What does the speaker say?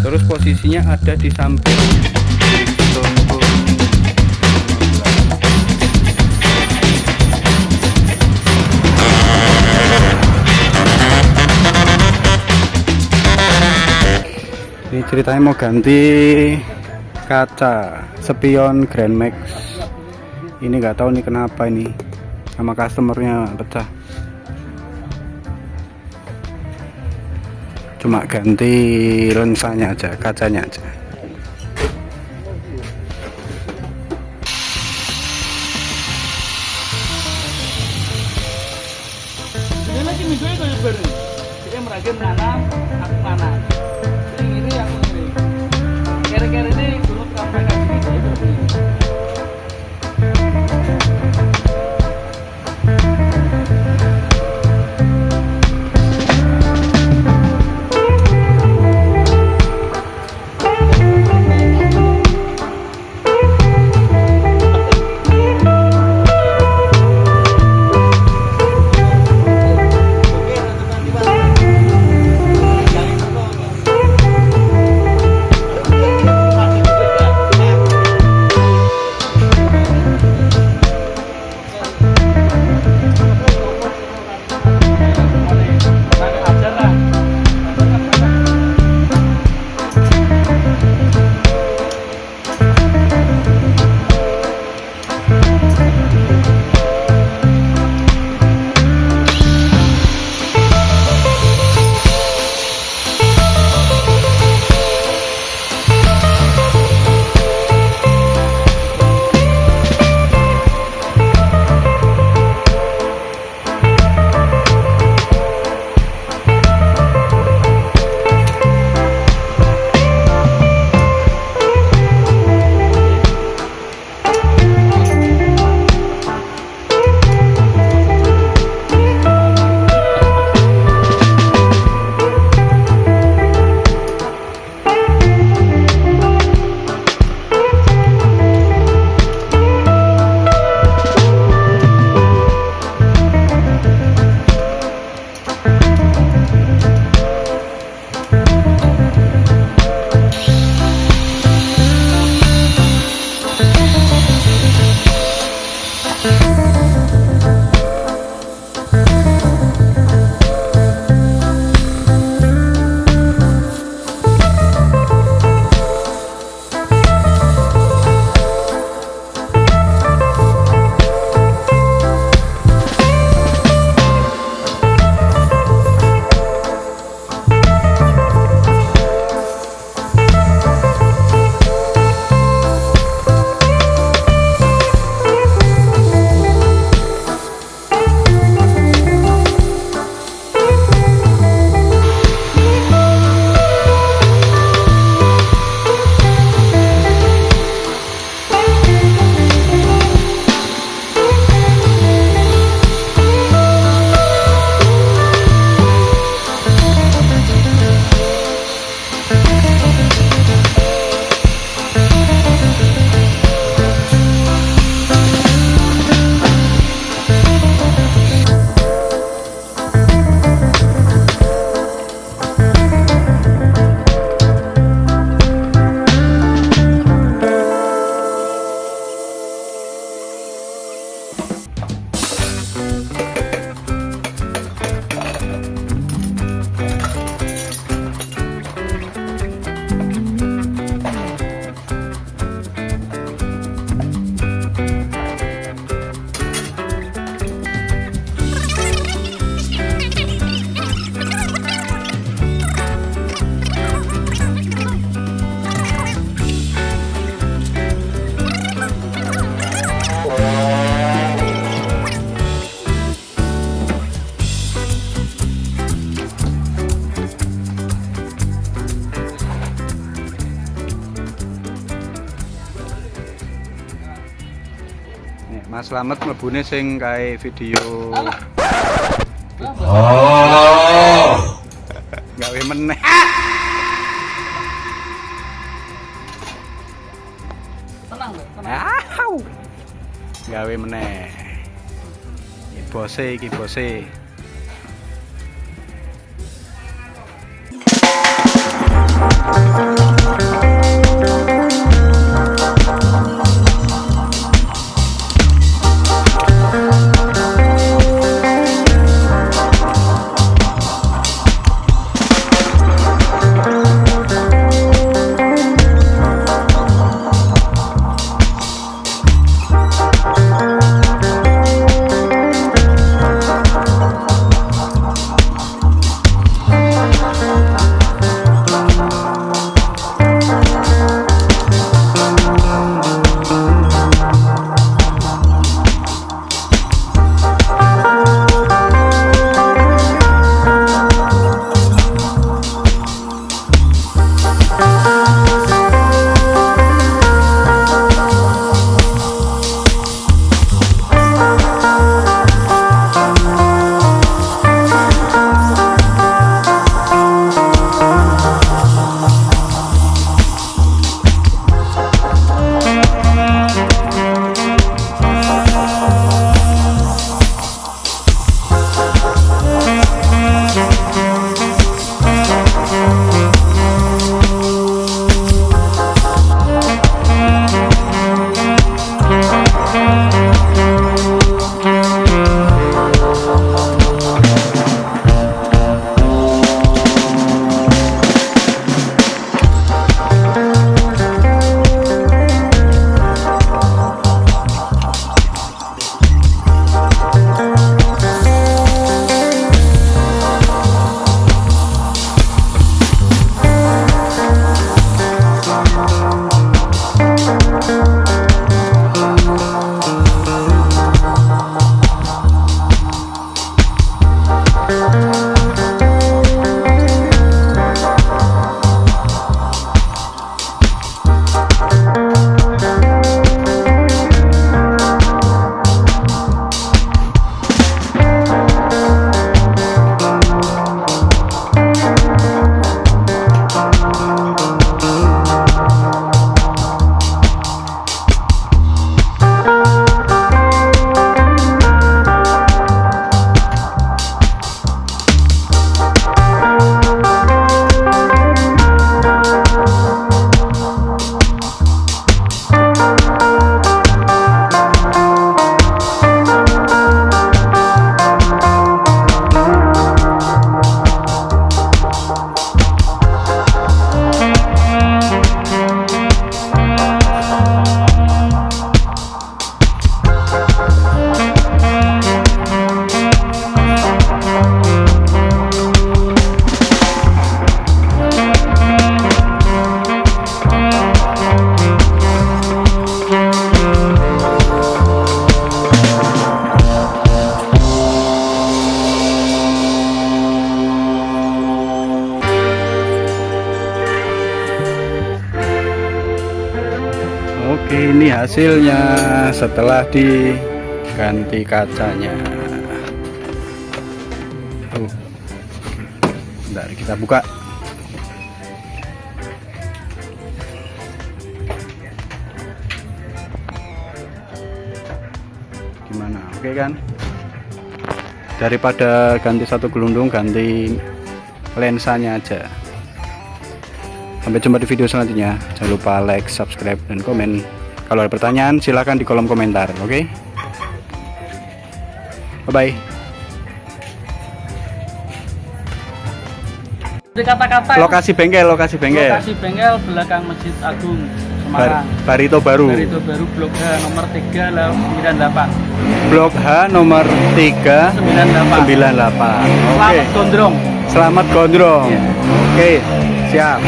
Terus posisinya ada di samping ini. Ceritanya mau ganti kaca Spion granmax. Ini nggak tahu nih kenapa ini sama customernya pecah. Cuma ganti lensanya aja, kacanya aja. Ini lagi minggu itu baru. Jadi mereka mana, aku mana. Ini aku ini. Kira-kira ini dulu sampai kasih gitu. Mas Slamet mlebune sing kae video. Oh. Gawe meneh. Tenang lho, tenang. Gawe meneh. Iki bose, iki bose. Ini hasilnya setelah diganti kacanya. Bentar, kita buka. Gimana? Oke kan? Daripada ganti satu gelundung, ganti lensanya aja. Sampai jumpa di video selanjutnya. Jangan lupa like, subscribe, dan komen. Kalau ada pertanyaan silahkan di kolom komentar. Oke? Bye-bye. Kata-kata Lokasi bengkel. lokasi bengkel belakang Masjid Agung Semarang. Barito Baru. Barito Baru Blok H nomor 398. Blok H nomor 398. Oke. Selamat Gondrong. Selamat Gondrong. Iya. Oke, siap.